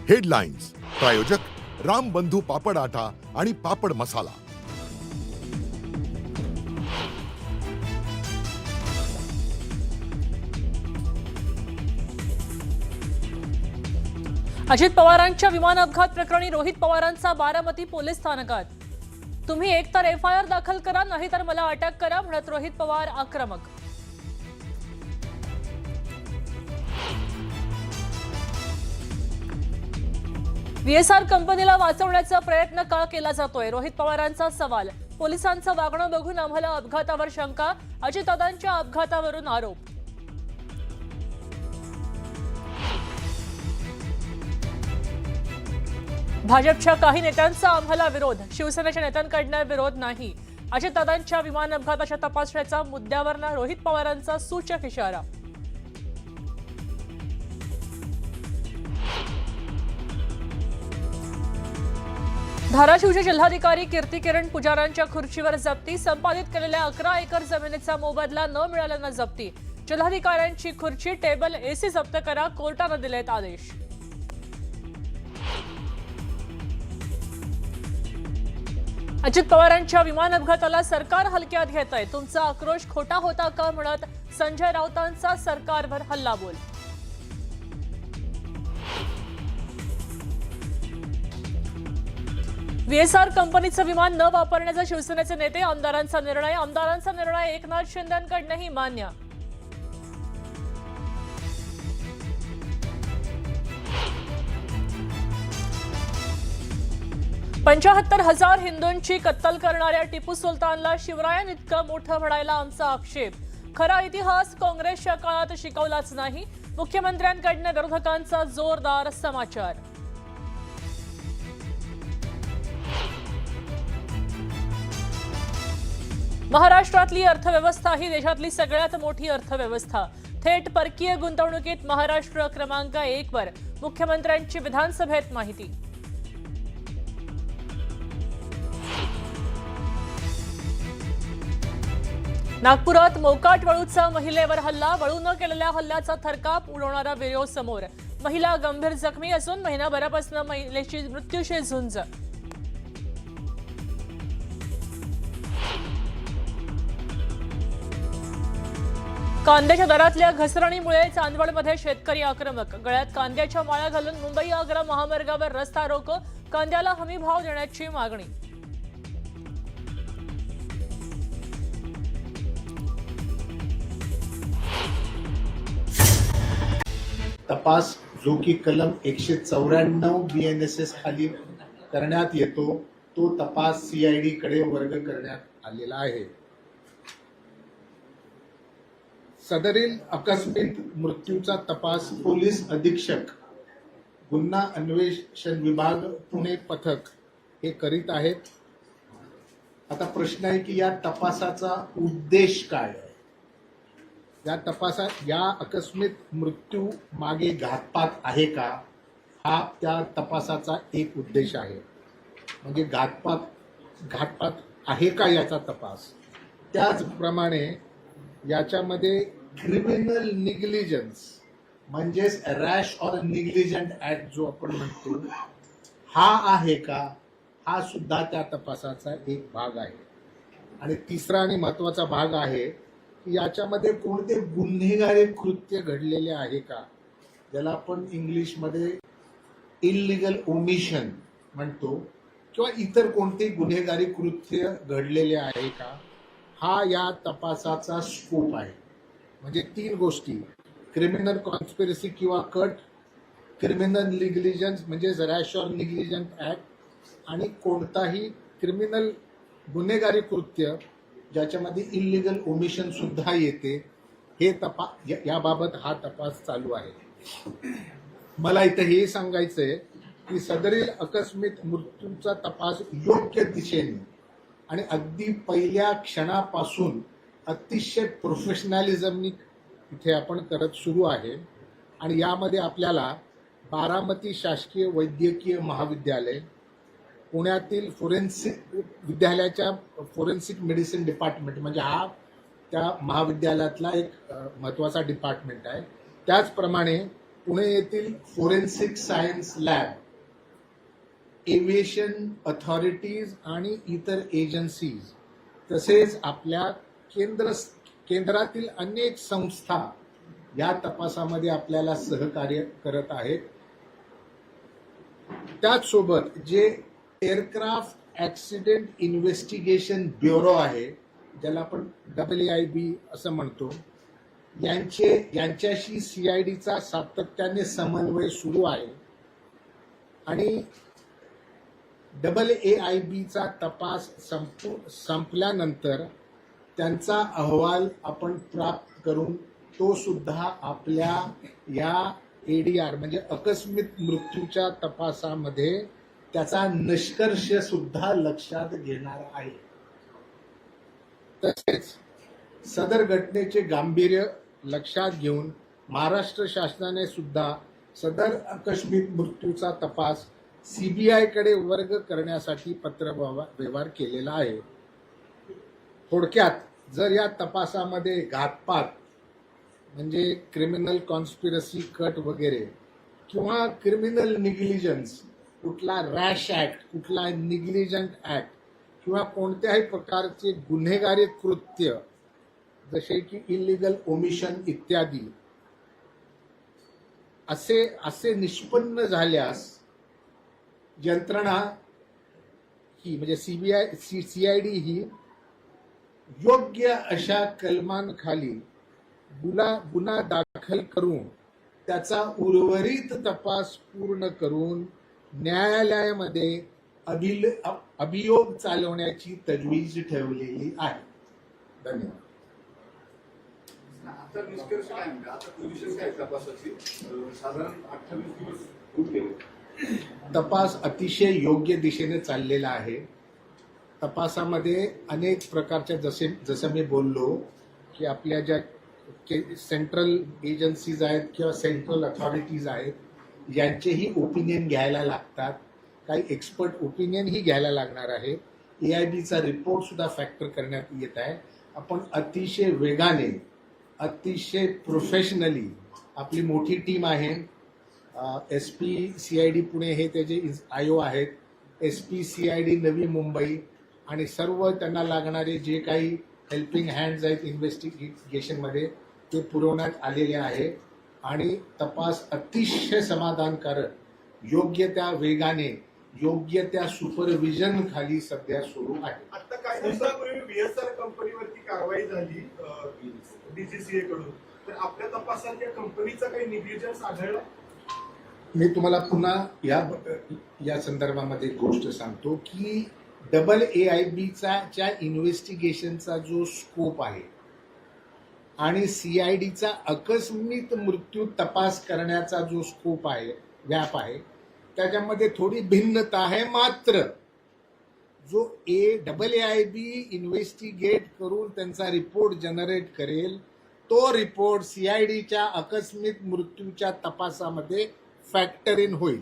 Headlines प्रायोजक राम बंधू पापड आटा आणि पापड मसाला। अजित पवारांच्या विमान अपघात प्रकरणी रोहित पवारांचा बारामती पोलीस स्थानकात। तुम्ही एकतर एफआयआर दाखल करा नाहीतर मला अटक करा म्हणत रोहित पवार आक्रमक। व्हीएसआर कंपनीला वाचवण्याचा प्रयत्न का केला जातोय, रोहित पवारांचा सवाल। पोलिसांचं वागणं बघून आम्हाला अपघातावर शंका, अजितदादांच्या अपघातावरून आरोप। भाजपच्या काही नेत्यांचा आम्हाला विरोध, शिवसेनेच्या नेत्यांकडनं विरोध नाही। अजितदादांच्या विमान अपघाताच्या तपासण्याच्या मुद्द्यावर रोहित पवारांचा सूचक इशारा। धाराशिवचे जिल्हाधिकारी कीर्ती किरण पुजारांच्या खुर्चीवर जप्ती, संपादित केलेल्या 11 एकर जमिनीचा मोबदला न मिळाल्यानं जप्ती। जिल्हाधिकाऱ्यांची खुर्ची, टेबल, एसी जप्त करा, कोर्टानं दिलेत आदेश। अजित पवारांच्या विमान अपघाताला सरकार हलक्यात घेतंय, तुमचा आक्रोश खोटा होता का म्हणत संजय राऊतांचा सरकारवर हल्लाबोल। व्हीएसआर कंपनीचं विमान न वापरण्याचा शिवसेनेचे नेते, आमदारांचा निर्णय एकनाथ शिंदेंकडूनही मान्य। $75,000 हिंदूंची कत्तल करणाऱ्या टिपू सुलतानला शिवरायांइतकं मोठं म्हणायला आमचा आक्षेप। खरा इतिहास काँग्रेसच्या काळात शिकवलाच नाही, मुख्यमंत्र्यांकडून विरोधकांचा जोरदार समाचार। महाराष्ट्रातली अर्थव्यवस्था ही देशातली सगळ्यात मोठी अर्थव्यवस्था। थेट परकीय गुंतवणुकीत महाराष्ट्र क्रमांक 1 वर, मुख्यमंत्र्यांची विधानसभेत माहिती। नागपुरात मोकाट वळूचा महिलेवर हल्ला, वळू न केलेल्या हल्ल्याचा थरकाप उडवणारा व्हिडिओ समोर। महिला गंभीर जखमी असून महिनाभरापासून महिलेची मृत्यूशी झुंज। कांद्याच्या दरातल्या घसरणीमुळे चांदवडमध्ये शेतकरी आक्रमक, गळ्यात कांद्याच्या माळा घालून मुंबई आग्रा महामार्गावर रस्ता रोको, कांद्याला हमी भाव देण्याची मागणी। तपास जो की कलम 194 BNSS खाली करण्यात येतो, तो तपास CID कडे वर्ग करण्यात आलेला आहे। सदरील आकस्मिक मृत्यूचा तपास पोलीस अधीक्षक गुन्हा अन्वेषण विभाग पुणे पथक हे करीत आहेत। आता प्रश्न आहे की या तपासाचा उद्देश काय आहे? या आकस्मिक मृत्यू मागे घातपात आहे का, हा त्या तपासाचा एक उद्देश आहे। म्हणजे घातपात आहे का याचा तपास। त्याचप्रमाणे याच्यामध्ये क्रिमिनल निग्लिजन्स म्हणजेच रॅश ऑर निग्लिजंट ऍक्ट जो आपण म्हणतो, हा आहे का, हा सुद्धा त्या तपासाचा एक भाग आहे। आणि तिसरा आणि महत्वाचा भाग आहे की याच्यामध्ये कोणते गुन्हेगारी कृत्य घडलेले आहे का, ज्याला आपण इंग्लिशमध्ये इल्लिगल ओमिशन म्हणतो, किंवा इतर कोणते गुन्हेगारी कृत्य घडलेले आहे का, हा या तपासाचा स्कोप आहे। म्हणजे 3 गोष्टी, क्रिमिनल कॉन्स्पिरसी किंवा कट, क्रिमिनल निग्लिजन्स म्हणजे रॅश ऑर निग्लिजंट ऍक्ट, आणि कोणताही क्रिमिनल गुन्हेगारी कृत्य ज्याच्यामध्ये इल्लिगल ओमिशन सुद्धा येते, हे याबाबत हा तपास चालू आहे। मला इथे हे सांगायचंय की सदरील आकस्मिक मृत्यूचा तपास योग्य दिशेने आणि अगदी पहिल्या क्षणापासून अतिशय प्रोफेशनॅलिझमनी इथे आपण करत सुरू आहे। आणि यामध्ये आपल्याला बारामती शासकीय वैद्यकीय महाविद्यालय, पुण्यातील फोरेन्सिक विद्यालयाच्या फोरेन्सिक मेडिसिन डिपार्टमेंट, म्हणजे हा त्या महाविद्यालयातला एक महत्वाचा डिपार्टमेंट आहे। त्याचप्रमाणे पुणे येथील forensic science lab, aviation authorities आणि इतर एजन्सीज तसेच आपल्या केंद्रातील अनेक संस्था या तपासामध्ये आपल्याला सहकार्य करत आहेत. त्याचसोबत जे एअरक्राफ्ट ऍक्सिडेंट इन्व्हेस्टिगेशन ब्युरो आहे, ज्याला आपण AAIB असं म्हणतो, यांच्याशी CIDचा सातत्याने समन्वय सुरू आहे आणि AAIBचा तपास संपल्यानंतर त्यांचा अहवाल आपण प्राप्त करून तो सुद्धा आपल्या या ADR म्हणजे आकस्मिक मृत्यूच्या तपासामध्ये त्याचा निष्कर्ष सुद्धा लक्षात घेणार आहे. तसेच सदर घटनेचे गांभीर्य लक्षात घेऊन महाराष्ट्र शासनाने सुद्धा सदर आकस्मिक मृत्यूचा तपास CBI कडे वर्ग करण्यासाठी पत्रव्यवहार केलेला आहे. थोडक्यात जर या तपासामध्ये घातपात म्हणजे क्रिमिनल कॉन्स्पिरसी कट वगैरे किंवा क्रिमिनल निग्लिजन्स, कुठला रॅश ऍक्ट, कुठला निग्लिजंट ऍक्ट किंवा कोणत्याही प्रकारचे गुन्हेगारी कृत्य जसे की इलिगल ओमिशन इत्यादी असे निष्पन्न झाल्यास यंत्रणा ही म्हणजे CID ही योग्य अशा कलमांखाली गुन्हा दाखल करून त्याचा उर्वरित तपास पूर्ण करून न्यायालयामध्ये अभियोग चालवण्याची तजवीज ठेवलेली आहे. धन्यवाद. आता निष्कर्ष काय म्हणजे आता पोझिशन काय तपासाची साधारण 28 दिवस होत गेले. तपास अतिशय योग्य दिशेने चाललेला आहे. तपासामध्ये अनेक प्रकारच्या जसं मी बोललो की आपल्या ज्या सेंट्रल एजन्सीज आहेत किंवा सेंट्रल अथॉरिटीज आहेत यांचेही ओपिनियन घ्यायला लागतात. काही एक्सपर्ट ओपिनियनही घ्यायला लागणार आहे. AIBचा रिपोर्ट सुद्धा फॅक्टर करण्यात येत आहे. आपण अतिशय वेगाने, अतिशय प्रोफेशनली आपली मोठी टीम आहे. SP CID पुणे हे त्याचे IO आहेत, SP CID नवी मुंबई आणि सर्व त्यांना लागणारे जे काही हेल्पिंग हँड्स आहेत इन्व्हेस्टिगेशनमध्ये ते पुरवण्यात आलेले आहे आणि तपास अतिशय समाधानकारक, योग्य त्या वेगाने, योग्य त्या सुपरविजन खाली सध्या सुरू आहे. आता काही दिवसापूर्वी BSR कंपनीवरती कारवाई झाली DGCA कडून, तर आपल्या तपासात त्या कंपनीचा काही निग्लिजन्स आढळला? मी तुम्हाला पुन्हा या संदर्भामध्ये एक गोष्ट सांगतो की AAIBचा इन्व्हेस्टिगेशनचा जो स्कोप आहे आणि CIDचा आकस्मिक मृत्यू तपास करण्याचा जो स्कोप आहे, व्याप आहे, त्याच्यामध्ये थोडी भिन्नता आहे. मात्र जो AAIB इन्व्हेस्टिगेट करून त्यांचा रिपोर्ट जनरेट करेल तो रिपोर्ट CIDच्या आकस्मिक मृत्यूच्या तपासामध्ये फॅक्टर इन होईल.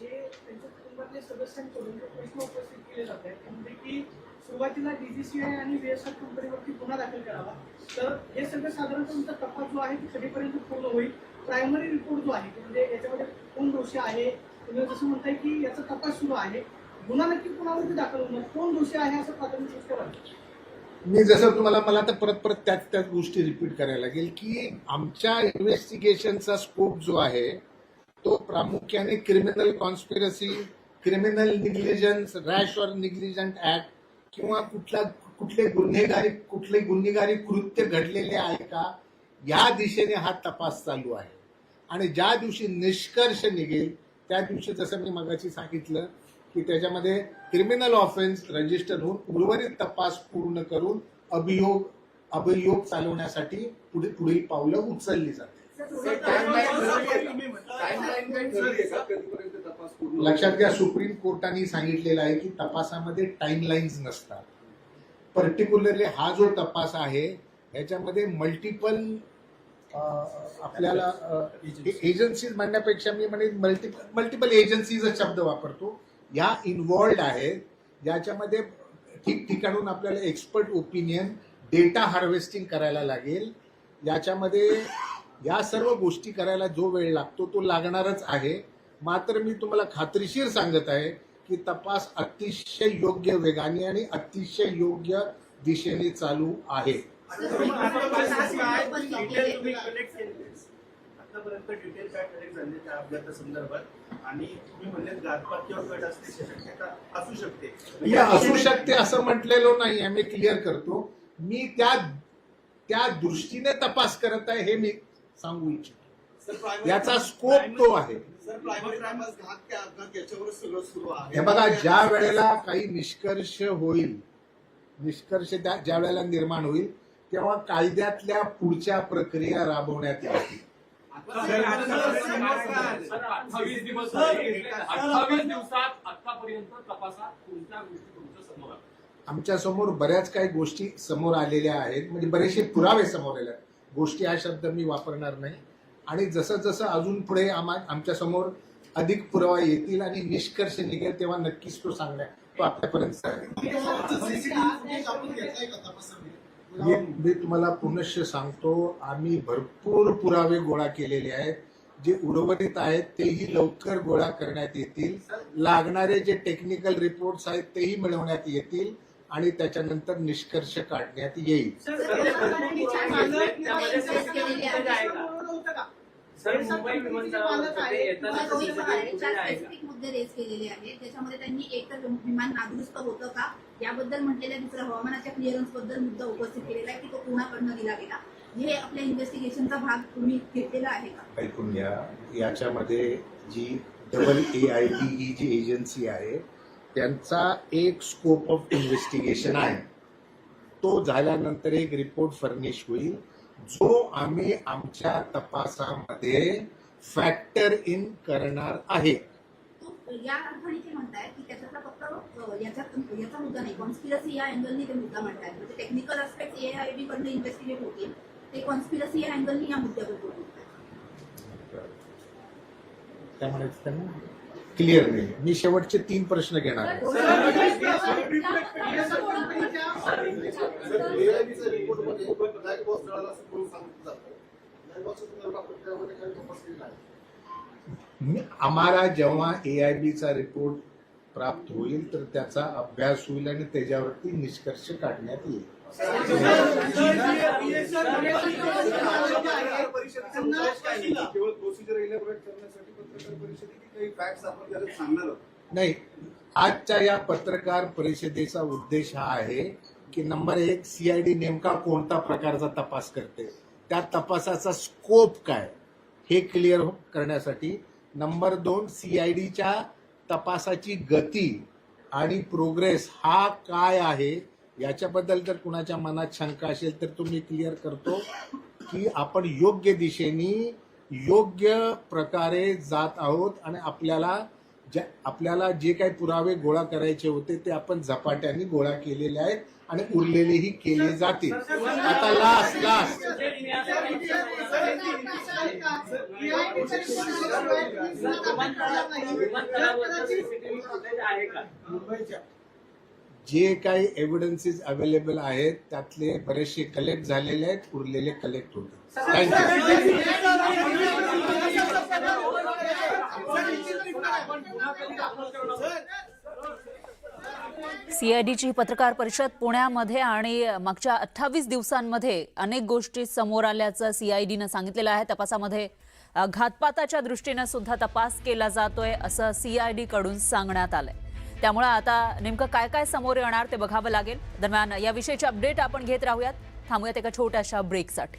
जे त्यांच्या कुटुंबातल्या सदस्यांकडून प्रश्न उपस्थित केले जात आहेत म्हणजे की सुरुवातीला DGCA आणि BSR कंपनीवरती गुन्हा दाखल करावा, तर हे सगळं साधारणतः तुमचा तपास जो आहे तो कधीपर्यंत पूर्ण होईल? प्रायमरी रिपोर्ट जो आहे म्हणजे याच्यामध्ये कोण दोषी आहे, तुम्ही जसं म्हणताय की याचा तपास सुरू आहे, गुन्हा नक्की कोणावरती दाखल होणार, कोण दोषी आहे असं प्राथमिक दृष्ट्या वाटतं? मी जसं मला तर परत त्याच गोष्टी रिपीट करायला लागेल की आमच्या इन्व्हेस्टिगेशनचा स्कोप जो आहे तो प्रामुख्याने criminal conspiracy, criminal negligence, rash और निग्लिजंट ऍक्ट किंवा कुठले गुन्हेगारी कृत्य घडलेले आहे का या दिशेने हा तपास चालू आहे. आणि ज्या दिवशी निष्कर्ष निघेल त्या दिवशी जसं मी मगाशी सांगितलं की त्याच्यामध्ये क्रिमिनल ऑफेन्स रजिस्टर होऊन उर्वरित तपास पूर्ण करून अभियोग चालवण्यासाठी पुढील पावलं उचलली जाते. लक्षात घ्या, सुप्रीम कोर्टाने सांगितलेलं आहे की तपासामध्ये टाइमलाईन्स नसतात. पर्टिक्युलरली हा जो तपास आहे ह्याच्यामध्ये मल्टिपल आपल्याला एजन्सीज म्हणण्यापेक्षा मी म्हणेन मल्टिपल एजन्सीज शब्द वापरतो, या इन्व्हॉल्ड आहेत. याच्यामध्ये ठिकठिकाणून आपल्याला एक्सपर्ट ओपिनियन, डेटा हार्वेस्टिंग करायला लागेल. याच्यामध्ये या सर्व गोष्टी करायला जो वेळ लागतो तो लागणारच आहे. मात्र मी तुम्हाला खात्रीशीर सांगत आहे की तपास अतिशय योग्य वेगाने आणि अतिशय योग्य दिशेने चालू आहे. आतापर्यंत डिटेल काय कलेक्ट झाले त्या अपघातासंदर्भात आणि तुम्ही म्हणले घातपात किंवा कट असण्याची शक्यता असू शकते. या असू शकते असं म्हटलेलो नाही, आम्ही क्लिअर करतो. मी त्या दृष्टीने तपास करत आहे हे मी सांगू इच्छितो. याचा स्कोप तो आहे. सर प्रायमरी तपास घात त्या अपघात याच्यावरच सगळं सुरू आहे. हे बघा, ज्या वेळेला काही निष्कर्ष होईल, ज्या वेळेला निर्माण होईल तेव्हा कायद्यातल्या पुढच्या प्रक्रिया राबवण्यात येतील. 28 दिवस झाले. 28 दिवसात आतापर्यंत तपासात कोणत्या गोष्टी तुमच्या समोर आल्या? आमच्या समोर बऱ्याच काही गोष्टी समोर आलेल्या आहेत, म्हणजे बरेचसे पुरावे समोर आले आहेत. गोष्टी हा शब्द मी वापरणार नाही. आणि जसं जसं अजून पुढे आमच्या समोर अधिक पुरावा येतील आणि निष्कर्ष निघेल तेव्हा नक्कीच तो आपल्यापर्यंत मी तुम्हाला पुनश्च सांगतो, आम्ही भरपूर पुरावे गोळा केलेले आहेत. जे उर्वरित आहेत तेही लवकर गोळा करण्यात येतील. लागणारे जे टेक्निकल रिपोर्ट्स आहेत तेही मिळवण्यात येतील आणि त्याच्यानंतर निष्कर्ष काढण्यात येईल. सर, मुंबई विमानतळावर स्पेसिफिक मुद्दे रेज केलेले आहेत, त्याच्यामध्ये त्यांनी एकतर विमान नादुरुस्त होतं का याबद्दल म्हटलेल्या, दुसरा हवामानाच्या क्लिअरन्स बद्दल मुद्दा उपस्थित केलेला आहे की तो कोणाकडनं दिला गेला. हे आपल्या इन्व्हेस्टिगेशनचा भाग तुम्ही घेतलेला आहे का? ऐकून घ्या, याच्यामध्ये जी AAIB जी एजन्सी आहे त्यांचा एक स्कोप ऑफ इन्व्हेस्टिगेशन आहे. तो झाल्यानंतर एक रिपोर्ट फर्निश होईल जो आम्ही आमच्या तपासामध्ये फॅक्टर इन करणार आहे. या अर्थाने ते म्हणतायत की त्याच्यातला फक्त याचा मुद्दा नाही, कॉन्स्पिरसी या अँगलनी ते मुद्दा म्हणतायत. म्हणजे टेक्निकल अस्पेक्ट AAIB कडनं इन्व्हेस्टिगेट होतील, ते कॉन्स्पिरसी या अँगलनी या मुद्द्यावर बोलतात. त्यामुळे क्लिअर नाही. मी शेवटचे 3 प्रश्न घेणार आहे. AIBच्या रिपोर्टमध्ये ब्लॅक बॉक्स जळाला असं करून सांगितलं जातं. ब्लॅक बॉक्सच्या संदर्भात आपण त्यामध्ये काही तपास केला आहे? आम्हाला जेव्हा AIBचा रिपोर्ट प्राप्त होईल तर त्याचा अभ्यास होईल आणि त्याच्यावरती निष्कर्ष काढण्यात येईल. केवळ प्रोसिजर इलॅबोरेट करण्यासाठी पत्रकार परिषदेत काही फॅक्ट्स आपण त्याला सांगणार आहोत? नाही, आजच्या या पत्रकार परिषदेचा उद्देश हा आहे की नंबर 1 CID नेमका कोणता प्रकारचा तपास करते, त्या तपासाचा स्कोप काय हे क्लिअर करण्यासाठी. नंबर 2 CIDच्या तपासाची गती आणि प्रोग्रेस हा काय आहे याच्याबद्दल जर कुणाच्या मनात शंका असेल तर तुम्ही क्लिअर करतो की आपण योग्य दिशेने योग्य प्रकारे जात आहोत आणि आपल्याला जे काही पुरावे गोळा करायचे होते ते आपण झपाट्याने गोळा केलेले आहेत आणि उरलेलेही केले जातील. आता लास्ट जे काही एव्हिडन्सेस अवेलेबल आहेत त्यातले बरेचसे कलेक्ट झालेले आहेत, उरलेले कलेक्ट होतील. CIDची पत्रकार परिषद पुण्यामध्ये आणि मागच्या 28 दिवसांमध्ये अनेक गोष्टी समोर आल्याचं CIDनं सांगितलेलं आहे. तपासामध्ये घातपाताच्या दृष्टीने सुद्धा तपास केला जातोय असं CID कडून सांगण्यात आलंय. त्यामुळे आता नेमकं काय काय समोर येणार ते बघावं लागेल. दरम्यान याविषयीची अपडेट आपण घेत राहूयात. थांबूयात एका छोट्याशा ब्रेकसाठी.